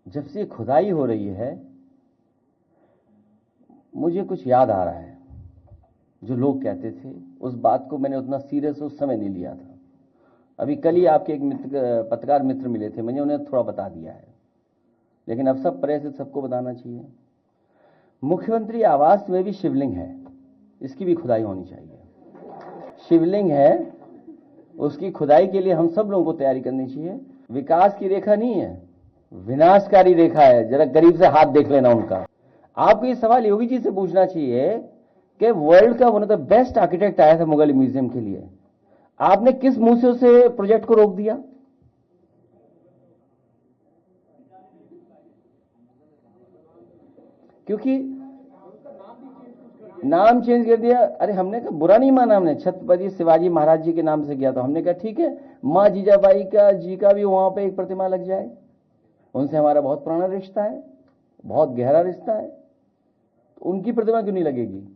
जब से खुदाई हो रही है मुझे कुछ याद आ रहा है। जो लोग कहते थे उस बात को मैंने उतना सीरियस उस समय नहीं लिया था। अभी कल ही आपके एक पत्रकार मित्र मिले थे, मैंने उन्हें थोड़ा बता दिया है, लेकिन अब सब प्रेस से सबको बताना चाहिए। मुख्यमंत्री आवास में भी शिवलिंग है, इसकी भी खुदाई होनी चाहिए। शिवलिंग है, उसकी खुदाई के लिए हम सब लोगों को तैयारी करनी चाहिए। विकास की रेखा नहीं है, विनाशकारी रेखा है। जरा गरीब से हाथ देख लेना उनका। आपको ये सवाल योगी जी से पूछना चाहिए कि वर्ल्ड का one of the best architect आया था मुगल म्यूजियम के लिए, आपने किस मुंह से उसे प्रोजेक्ट को रोक दिया? क्योंकि नाम चेंज कर दिया। अरे हमने कहा बुरा नहीं माना, हमने छत्रपति शिवाजी महाराज जी के नाम से किया था। हमने कहा ठीक है, माँ जीजाबाई का जी का भी वहां पे एक प्रतिमा लग जाए, उनसे हमारा बहुत पुराना रिश्ता है, बहुत गहरा रिश्ता है, तो उनकी प्रतिमा क्यों नहीं लगेगी?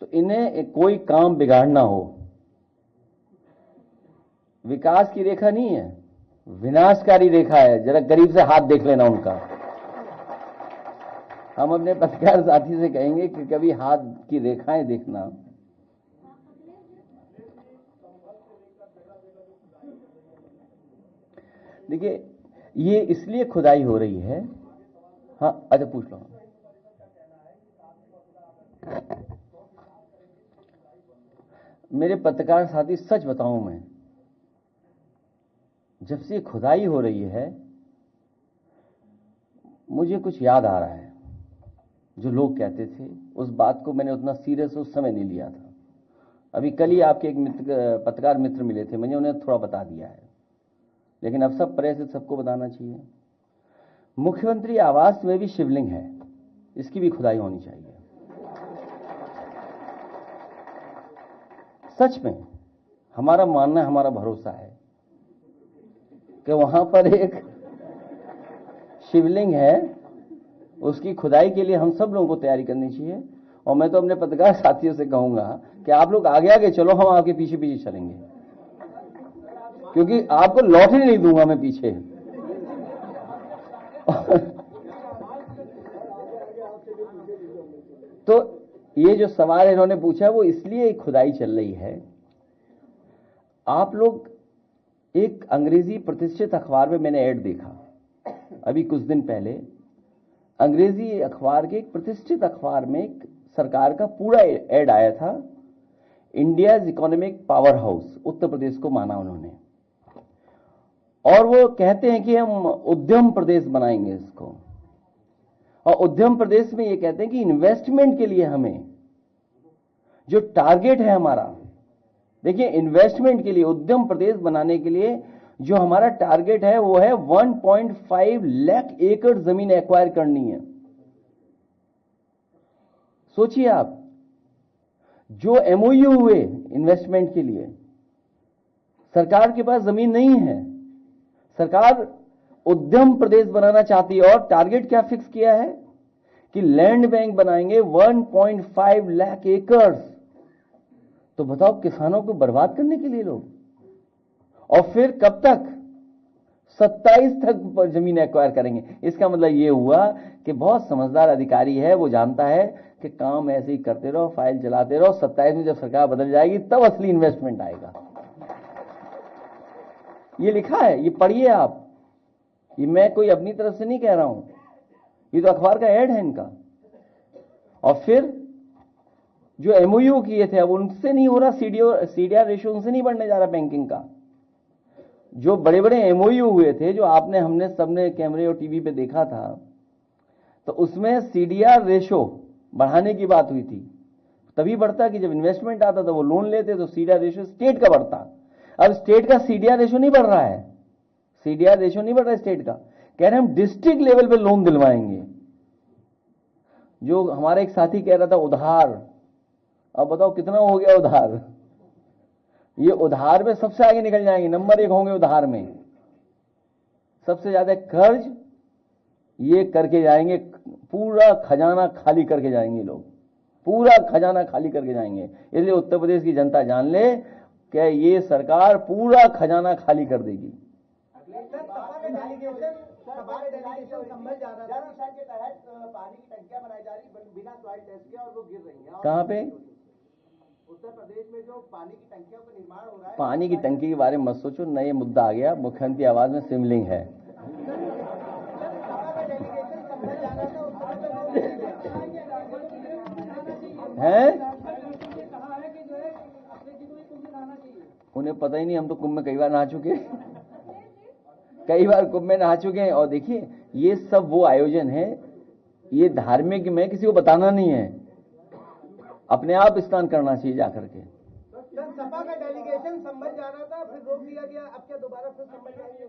तो इन्हें कोई काम बिगाड़ना हो, विकास की रेखा नहीं है, विनाशकारी रेखा है। जरा गरीब से हाथ देख लेना उनका। हम अपने पत्रकार साथी से कहेंगे कि कभी हाथ की रेखाएं देखना। देखिए, ये इसलिए खुदाई हो रही है। हाँ, अच्छा पूछ लो। मेरे पत्रकार साथी, सच बताऊं मैं, जब से खुदाई हो रही है मुझे कुछ याद आ रहा है। जो लोग कहते थे उस बात को मैंने उतना सीरियस उस समय नहीं लिया था। अभी कल ही आपके एक पत्रकार मित्र मिले थे, मैंने उन्हें थोड़ा बता दिया है, लेकिन अब सब प्रेस से सबको बताना चाहिए। मुख्यमंत्री आवास में भी शिवलिंग है, इसकी भी खुदाई होनी चाहिए। सच में हमारा मानना है, हमारा भरोसा है कि वहां पर एक शिवलिंग है, उसकी खुदाई के लिए हम सब लोगों को तैयारी करनी चाहिए। और मैं तो अपने पत्रकार साथियों से कहूंगा कि आप लोग आगे आगे चलो, हम आपके पीछे पीछे चलेंगे, क्योंकि आपको लौटने नहीं दूंगा मैं पीछे। तो ये जो सवाल इन्होंने पूछा वो इसलिए खुदाई चल रही है। आप लोग, एक अंग्रेजी प्रतिष्ठित अखबार में मैंने ऐड देखा अभी कुछ दिन पहले। अंग्रेजी अखबार के एक प्रतिष्ठित अखबार में एक सरकार का पूरा ऐड आया था। India's economic power house, Uttar Pradesh को माना उन्होंने, और वो कहते हैं कि हम उद्यम प्रदेश बनाएंगे इसको। और उद्यम प्रदेश में ये कहते हैं कि इन्वेस्टमेंट के लिए हमें जो टारगेट है हमारा, देखिए इन्वेस्टमेंट के लिए, उद्यम प्रदेश बनाने के लिए जो हमारा टारगेट है वो है 1.5 लाख एकड़ जमीन एक्वायर करनी है। सोचिए आप, जो एमओयू हुए इन्वेस्टमेंट के लिए, सरकार के पास जमीन नहीं है, सरकार उद्यम प्रदेश बनाना चाहती है और टारगेट क्या फिक्स किया है कि लैंड बैंक बनाएंगे 1.5 लाख एकड़। तो बताओ, किसानों को बर्बाद करने के लिए लोग, और फिर कब तक? 27 तक जमीन एक्वायर करेंगे। इसका मतलब यह हुआ कि बहुत समझदार अधिकारी है, वो जानता है कि काम ऐसे ही करते रहो, फाइल चलाते रहो, 27 में जब सरकार बदल जाएगी तब असली इन्वेस्टमेंट आएगा। ये लिखा है, ये पढ़िए आप। ये मैं कोई अपनी तरफ से नहीं कह रहा हूं, ये तो अखबार का ऐड है इनका। और फिर जो एमओयू किए थे अब उनसे नहीं हो रहा, सीडीआर रेशियो उनसे नहीं बढ़ने जा रहा बैंकिंग का। जो बड़े बड़े एमओयू हुए थे, जो आपने हमने सबने कैमरे और टीवी पे देखा था, तो उसमें सीडीआर रेशो बढ़ाने की बात हुई थी। तभी बढ़ता कि जब इन्वेस्टमेंट आता था, वो लोन लेते तो सीडीआर रेशो स्टेट का बढ़ता। अब स्टेट का सीडीआर रेशो नहीं बढ़ रहा है, सीडीआर रेशो नहीं बढ़ रहा है स्टेट का। कह रहे हम डिस्ट्रिक्ट लेवल पे लोन दिलवाएंगे। जो हमारा एक साथी कह रहा था उधार, अब बताओ कितना हो गया उधार। ये उधार में सबसे आगे निकल जाएंगे, नंबर 1 होंगे उधार में, सबसे ज्यादा कर्ज ये करके जाएंगे, पूरा खजाना खाली करके जाएंगे लोग, पूरा खजाना खाली करके जाएंगे। इसलिए उत्तर प्रदेश की जनता जान ले कि ये सरकार पूरा खजाना खाली कर देगी। सभा के डेलीगेशन संभल जा रहा था, जन मिशन के तहत पानी की टंकियां बनाई जा रही बिना सॉइल टेस्ट के और वो गिर रही हैं। कहाँ पे? उत्तर प्रदेश में जो पानी की टंकियों का निर्माण हो रहा है, पानी की टंकी के बारे में मत सोचो, नए मुद्दा आ गया। मुख्यमंत्री की आवाज में सिमलिंग है। उन्हें पता ही नहीं, हम तो कुंभ में कई बार नहा चुके हैं, कई बार कुंभ में नहा चुके हैं। और देखिए, ये सब वो आयोजन है, ये धार्मिक में किसी को बताना नहीं है, अपने आप स्नान करना चाहिए जाकर के। सपा का डेलीगेशन संभल जाना था, फिर रोक दिया गया, अब क्या दोबारा फिर संभल जाएंगे?